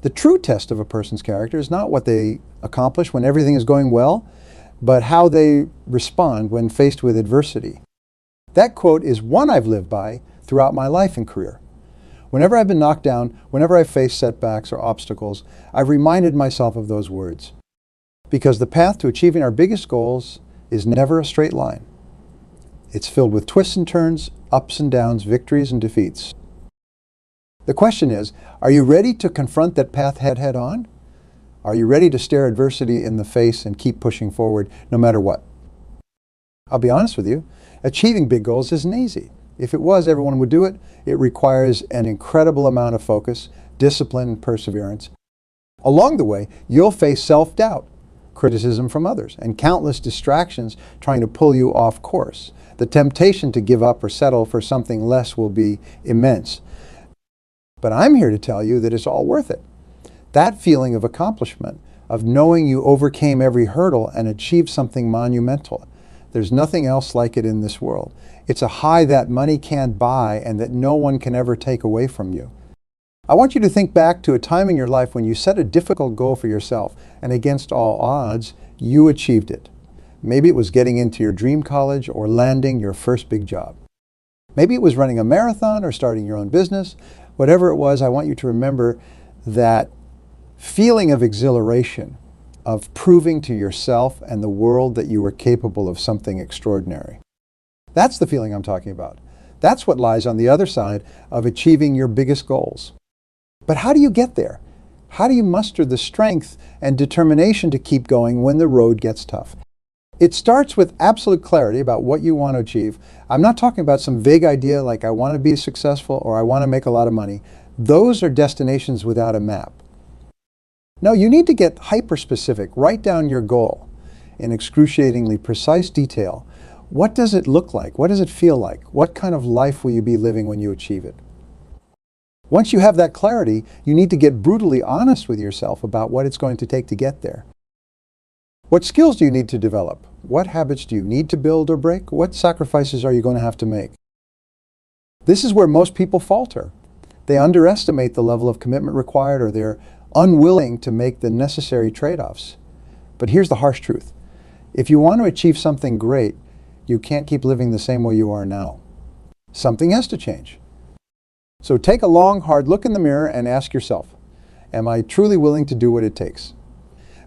The true test of a person's character is not what they accomplish when everything is going well, but how they respond when faced with adversity. That quote is one I've lived by throughout my life and career. Whenever I've been knocked down, whenever I've faced setbacks or obstacles, I've reminded myself of those words. Because the path to achieving our biggest goals is never a straight line. It's filled with twists and turns, ups and downs, victories and defeats. The question is, are you ready to confront that path head on? Are you ready to stare adversity in the face and keep pushing forward no matter what? I'll be honest with you, achieving big goals isn't easy. If it was, everyone would do it. It requires an incredible amount of focus, discipline, and perseverance. Along the way, you'll face self-doubt, criticism from others, and countless distractions trying to pull you off course. The temptation to give up or settle for something less will be immense. But I'm here to tell you that it's all worth it. That feeling of accomplishment, of knowing you overcame every hurdle and achieved something monumental. There's nothing else like it in this world. It's a high that money can't buy and that no one can ever take away from you. I want you to think back to a time in your life when you set a difficult goal for yourself and against all odds, you achieved it. Maybe it was getting into your dream college or landing your first big job. Maybe it was running a marathon or starting your own business. Whatever it was, I want you to remember that feeling of exhilaration, of proving to yourself and the world that you were capable of something extraordinary. That's the feeling I'm talking about. That's what lies on the other side of achieving your biggest goals. But how do you get there? How do you muster the strength and determination to keep going when the road gets tough? It starts with absolute clarity about what you want to achieve. I'm not talking about some vague idea like I want to be successful or I want to make a lot of money. Those are destinations without a map. No, you need to get hyper-specific. Write down your goal in excruciatingly precise detail. What does it look like? What does it feel like? What kind of life will you be living when you achieve it? Once you have that clarity, you need to get brutally honest with yourself about what it's going to take to get there. What skills do you need to develop? What habits do you need to build or break? What sacrifices are you going to have to make? This is where most people falter. They underestimate the level of commitment required, or they're unwilling to make the necessary trade-offs. But here's the harsh truth. If you want to achieve something great, you can't keep living the same way you are now. Something has to change. So take a long, hard look in the mirror and ask yourself, am I truly willing to do what it takes?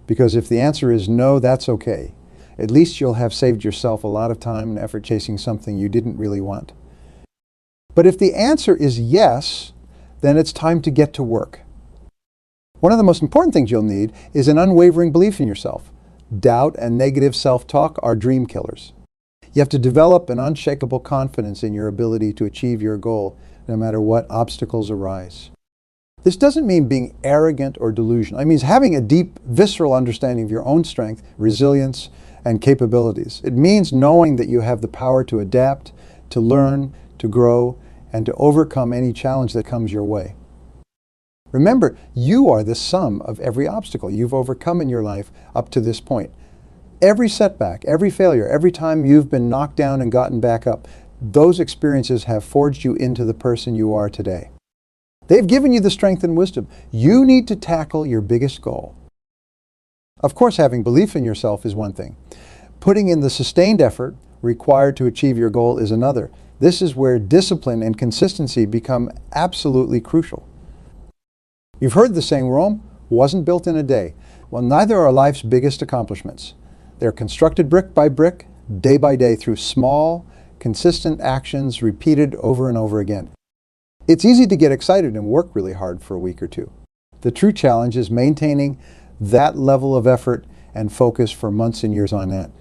Because if the answer is no, that's okay. At least you'll have saved yourself a lot of time and effort chasing something you didn't really want. But if the answer is yes, then it's time to get to work. One of the most important things you'll need is an unwavering belief in yourself. Doubt and negative self-talk are dream killers. You have to develop an unshakable confidence in your ability to achieve your goal, no matter what obstacles arise. This doesn't mean being arrogant or delusional. It means having a deep, visceral understanding of your own strength, resilience, and capabilities. It means knowing that you have the power to adapt, to learn, to grow, and to overcome any challenge that comes your way. Remember, you are the sum of every obstacle you've overcome in your life up to this point. Every setback, every failure, every time you've been knocked down and gotten back up, those experiences have forged you into the person you are today. They've given you the strength and wisdom. You need to tackle your biggest goal. Of course, having belief in yourself is one thing. Putting in the sustained effort required to achieve your goal is another. This is where discipline and consistency become absolutely crucial. You've heard the saying, Rome wasn't built in a day. Well, neither are life's biggest accomplishments. They're constructed brick by brick, day by day, through small, consistent actions repeated over and over again. It's easy to get excited and work really hard for a week or two. The true challenge is maintaining that level of effort and focus for months and years on end.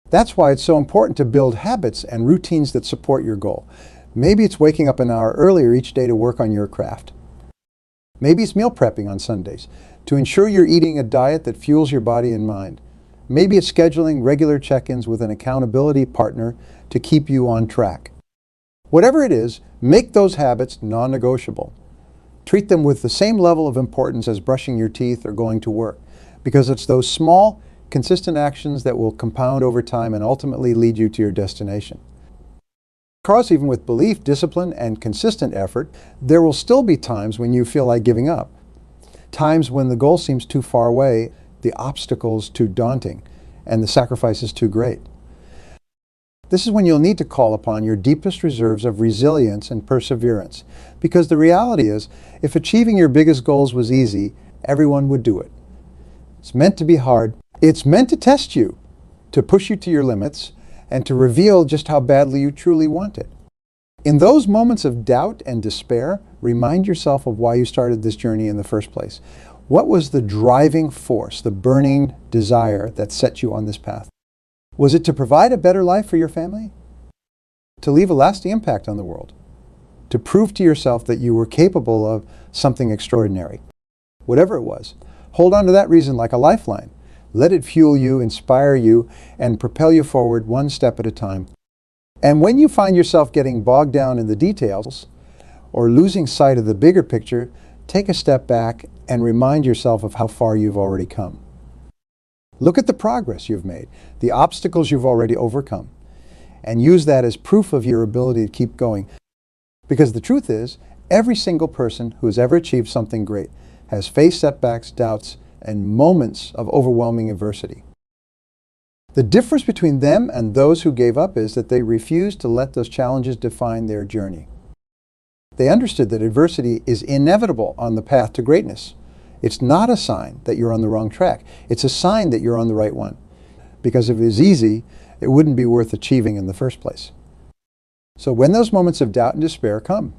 That's why it's so important to build habits and routines that support your goal. Maybe it's waking up an hour earlier each day to work on your craft. Maybe it's meal prepping on Sundays to ensure you're eating a diet that fuels your body and mind. Maybe it's scheduling regular check-ins with an accountability partner to keep you on track. Whatever it is, make those habits non-negotiable. Treat them with the same level of importance as brushing your teeth or going to work, because it's those small, consistent actions that will compound over time and ultimately lead you to your destination. Because even with belief, discipline, and consistent effort, there will still be times when you feel like giving up. times when the goal seems too far away, the obstacles too daunting, and the sacrifices too great. This is when you'll need to call upon your deepest reserves of resilience and perseverance, because the reality is, if achieving your biggest goals was easy, everyone would do it. It's meant to be hard. It's meant to test you, to push you to your limits, and to reveal just how badly you truly want it. In those moments of doubt and despair, remind yourself of why you started this journey in the first place. What was the driving force, the burning desire that set you on this path? Was it to provide a better life for your family? To leave a lasting impact on the world? To prove to yourself that you were capable of something extraordinary? Whatever it was, hold on to that reason like a lifeline. Let it fuel you, inspire you, and propel you forward one step at a time. And when you find yourself getting bogged down in the details or losing sight of the bigger picture, take a step back and remind yourself of how far you've already come. Look at the progress you've made, the obstacles you've already overcome, and use that as proof of your ability to keep going. Because the truth is, every single person who has ever achieved something great has faced setbacks, doubts, and moments of overwhelming adversity. The difference between them and those who gave up is that they refused to let those challenges define their journey. They understood that adversity is inevitable on the path to greatness. It's not a sign that you're on the wrong track. It's a sign that you're on the right one. Because if it was easy, it wouldn't be worth achieving in the first place. So when those moments of doubt and despair come,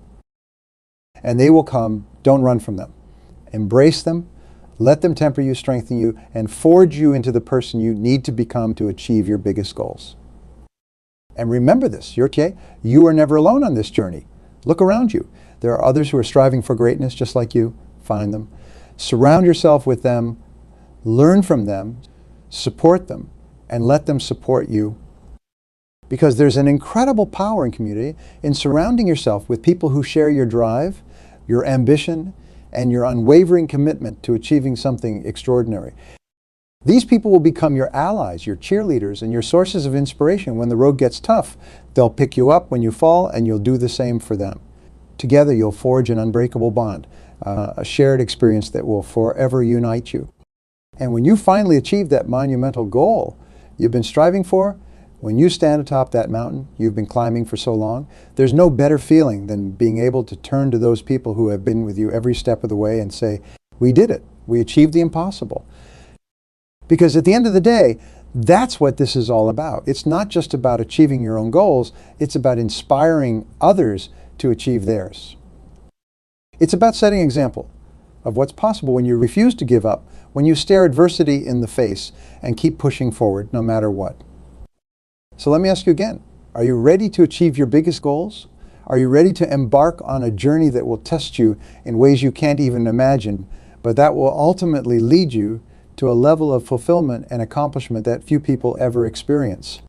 and they will come, don't run from them. Embrace them, let them temper you, strengthen you, and forge you into the person you need to become to achieve your biggest goals. And remember this, you are never alone on this journey. Look around you. There are others who are striving for greatness just like you. Find them. Surround yourself with them, learn from them, support them, and let them support you. Because there's an incredible power in community in surrounding yourself with people who share your drive, your ambition, and your unwavering commitment to achieving something extraordinary. These people will become your allies, your cheerleaders, and your sources of inspiration when the road gets tough. They'll pick you up when you fall, and you'll do the same for them. Together, you'll forge an unbreakable bond. A shared experience that will forever unite you. And when you finally achieve that monumental goal you've been striving for, when you stand atop that mountain you've been climbing for so long, there's no better feeling than being able to turn to those people who have been with you every step of the way and say, we did it. We achieved the impossible. Because at the end of the day, that's what this is all about. It's not just about achieving your own goals, it's about inspiring others to achieve theirs. It's about setting an example of what's possible when you refuse to give up, when you stare adversity in the face and keep pushing forward no matter what. So let me ask you again, are you ready to achieve your biggest goals? Are you ready to embark on a journey that will test you in ways you can't even imagine, but that will ultimately lead you to a level of fulfillment and accomplishment that few people ever experience?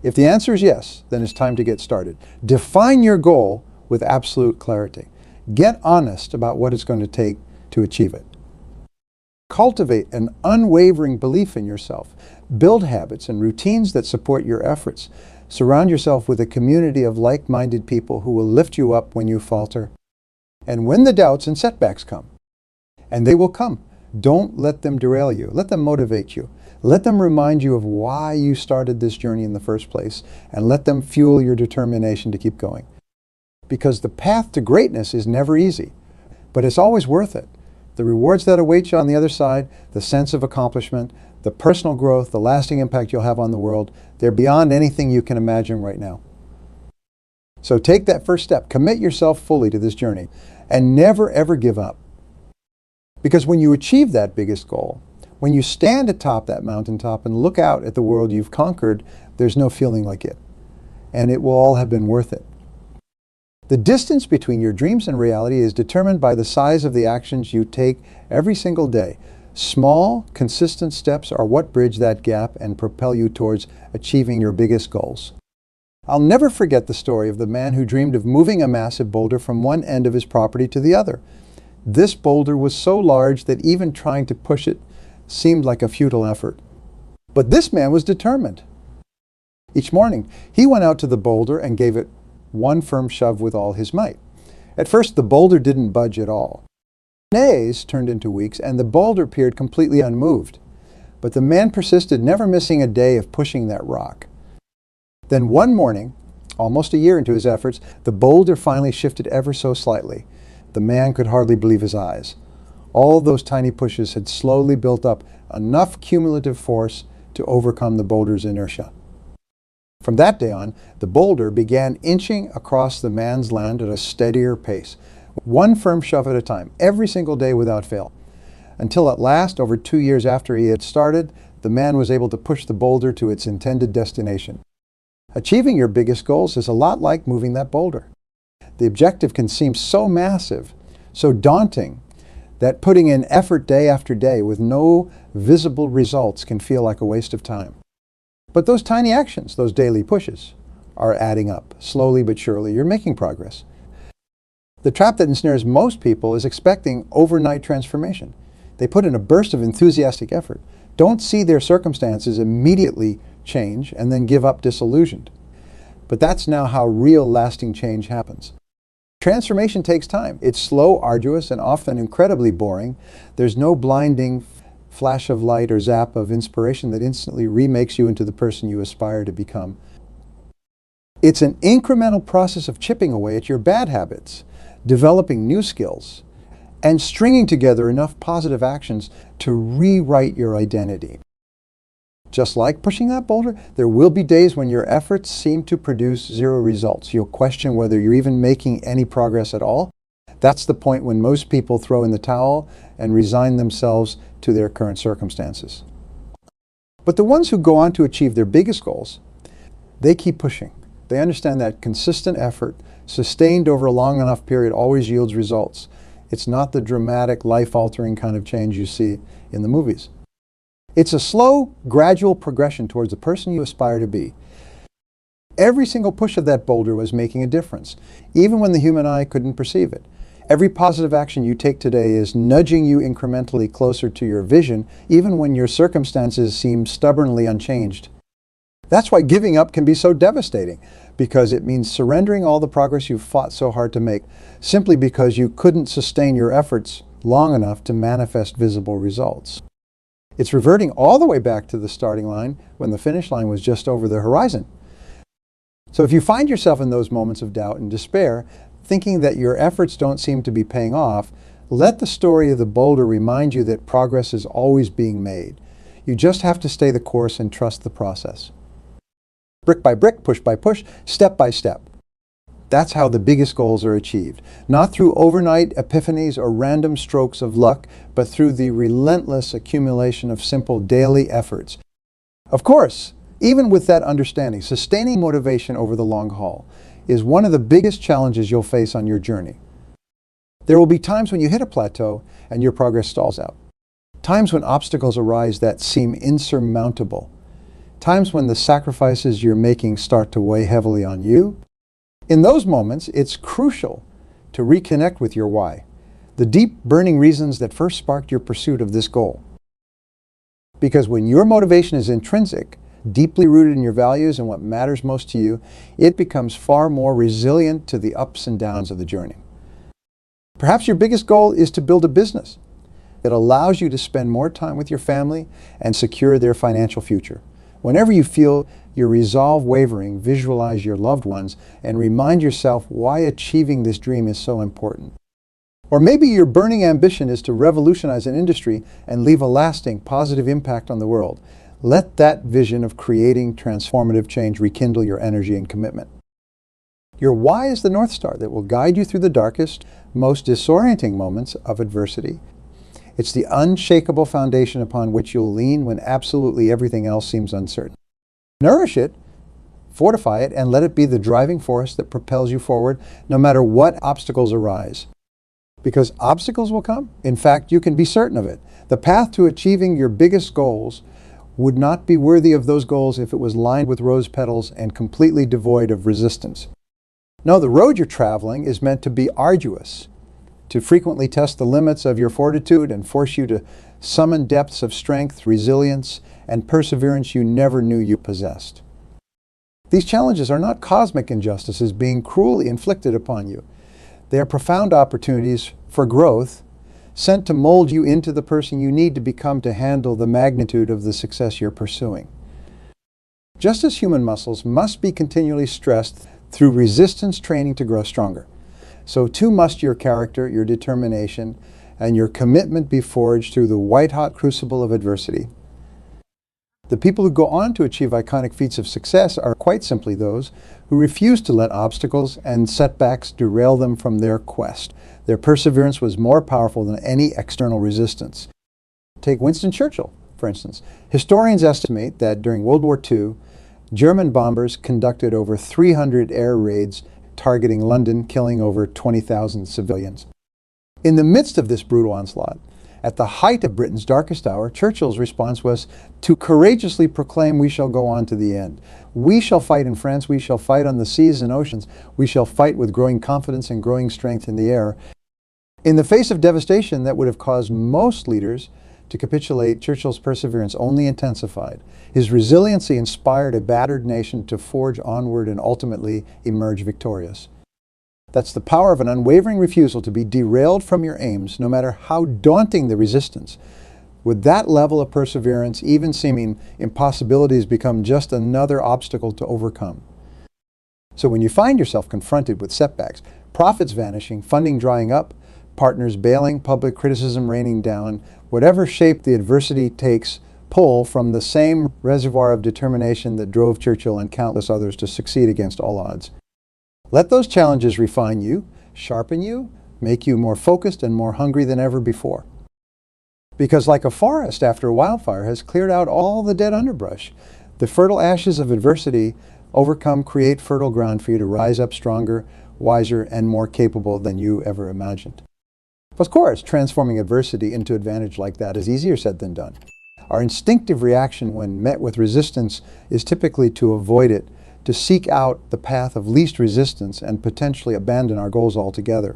If the answer is yes, then it's time to get started. Define your goal with absolute clarity. Get honest about what it's going to take to achieve it. Cultivate an unwavering belief in yourself. Build habits and routines that support your efforts. Surround yourself with a community of like-minded people who will lift you up when you falter. And when the doubts and setbacks come, and they will come, don't let them derail you. Let them motivate you. Let them remind you of why you started this journey in the first place, and let them fuel your determination to keep going. Because the path to greatness is never easy, but it's always worth it. The rewards that await you on the other side, the sense of accomplishment, the personal growth, the lasting impact you'll have on the world, they're beyond anything you can imagine right now. So take that first step, commit yourself fully to this journey, and never ever give up. Because when you achieve that biggest goal, when you stand atop that mountaintop and look out at the world you've conquered, there's no feeling like it. And it will all have been worth it. The distance between your dreams and reality is determined by the size of the actions you take every single day. Small, consistent steps are what bridge that gap and propel you towards achieving your biggest goals. I'll never forget the story of the man who dreamed of moving a massive boulder from one end of his property to the other. This boulder was so large that even trying to push it seemed like a futile effort. But this man was determined. Each morning, he went out to the boulder and gave it one firm shove with all his might. At first, the boulder didn't budge at all. Days turned into weeks, and the boulder appeared completely unmoved. But the man persisted, never missing a day of pushing that rock. Then one morning, almost a year into his efforts, the boulder finally shifted ever so slightly. The man could hardly believe his eyes. All those tiny pushes had slowly built up enough cumulative force to overcome the boulder's inertia. From that day on, the boulder began inching across the man's land at a steadier pace, one firm shove at a time, every single day without fail. Until at last, over 2 years after he had started, the man was able to push the boulder to its intended destination. Achieving your biggest goals is a lot like moving that boulder. The objective can seem so massive, so daunting, that putting in effort day after day with no visible results can feel like a waste of time. But those tiny actions, those daily pushes, are adding up. Slowly but surely, you're making progress. The trap that ensnares most people is expecting overnight transformation. They put in a burst of enthusiastic effort, don't see their circumstances immediately change, and then give up disillusioned. But that's now how real lasting change happens. Transformation takes time. It's slow, arduous, and often incredibly boring. There's no blinding flash of light or zap of inspiration that instantly remakes you into the person you aspire to become. It's an incremental process of chipping away at your bad habits, developing new skills, and stringing together enough positive actions to rewrite your identity. Just like pushing that boulder, there will be days when your efforts seem to produce zero results. You'll question whether you're even making any progress at all. That's the point when most people throw in the towel and resign themselves to their current circumstances. But the ones who go on to achieve their biggest goals, they keep pushing. They understand that consistent effort, sustained over a long enough period, always yields results. It's not the dramatic, life-altering kind of change you see in the movies. It's a slow, gradual progression towards the person you aspire to be. Every single push of that boulder was making a difference, even when the human eye couldn't perceive it. Every positive action you take today is nudging you incrementally closer to your vision, even when your circumstances seem stubbornly unchanged. That's why giving up can be so devastating, because it means surrendering all the progress you've fought so hard to make, simply because you couldn't sustain your efforts long enough to manifest visible results. It's reverting all the way back to the starting line when the finish line was just over the horizon. So if you find yourself in those moments of doubt and despair, thinking that your efforts don't seem to be paying off, let the story of the boulder remind you that progress is always being made. You just have to stay the course and trust the process. Brick by brick, push by push, step by step. That's how the biggest goals are achieved. Not through overnight epiphanies or random strokes of luck, but through the relentless accumulation of simple daily efforts. Of course, even with that understanding, sustaining motivation over the long haul is one of the biggest challenges you'll face on your journey. There will be times when you hit a plateau and your progress stalls out. Times when obstacles arise that seem insurmountable. Times when the sacrifices you're making start to weigh heavily on you. In those moments, it's crucial to reconnect with your why, the deep, burning reasons that first sparked your pursuit of this goal. Because when your motivation is intrinsic, deeply rooted in your values and what matters most to you, it becomes far more resilient to the ups and downs of the journey. Perhaps your biggest goal is to build a business that allows you to spend more time with your family and secure their financial future. Whenever you feel your resolve wavering, visualize your loved ones and remind yourself why achieving this dream is so important. Or maybe your burning ambition is to revolutionize an industry and leave a lasting, positive impact on the world. Let that vision of creating transformative change rekindle your energy and commitment. Your why is the North Star that will guide you through the darkest, most disorienting moments of adversity. It's the unshakable foundation upon which you'll lean when absolutely everything else seems uncertain. Nourish it, fortify it, and let it be the driving force that propels you forward no matter what obstacles arise. Because obstacles will come. In fact, you can be certain of it. The path to achieving your biggest goals would not be worthy of those goals if it was lined with rose petals and completely devoid of resistance. No, the road you're traveling is meant to be arduous, to frequently test the limits of your fortitude and force you to summon depths of strength, resilience, and perseverance you never knew you possessed. These challenges are not cosmic injustices being cruelly inflicted upon you. They are profound opportunities for growth, sent to mold you into the person you need to become to handle the magnitude of the success you're pursuing. Just as human muscles must be continually stressed through resistance training to grow stronger, so too must your character, your determination, and your commitment be forged through the white-hot crucible of adversity. The people who go on to achieve iconic feats of success are quite simply those who refuse to let obstacles and setbacks derail them from their quest. Their perseverance was more powerful than any external resistance. Take Winston Churchill, for instance. Historians estimate that during World War II, German bombers conducted over 300 air raids targeting London, killing over 20,000 civilians. In the midst of this brutal onslaught, at the height of Britain's darkest hour, Churchill's response was to courageously proclaim, "We shall go on to the end. We shall fight in France, we shall fight on the seas and oceans, we shall fight with growing confidence and growing strength in the air." In the face of devastation that would have caused most leaders to capitulate, Churchill's perseverance only intensified. His resiliency inspired a battered nation to forge onward and ultimately emerge victorious. That's the power of an unwavering refusal to be derailed from your aims, no matter how daunting the resistance. With that level of perseverance, even seeming impossibilities become just another obstacle to overcome. So when you find yourself confronted with setbacks, profits vanishing, funding drying up, partners bailing, public criticism raining down, whatever shape the adversity takes, pull from the same reservoir of determination that drove Churchill and countless others to succeed against all odds. Let those challenges refine you, sharpen you, make you more focused and more hungry than ever before. Because like a forest after a wildfire has cleared out all the dead underbrush, the fertile ashes of adversity overcome create fertile ground for you to rise up stronger, wiser, and more capable than you ever imagined. Of course, transforming adversity into advantage like that is easier said than done. Our instinctive reaction when met with resistance is typically to avoid it, to seek out the path of least resistance and potentially abandon our goals altogether.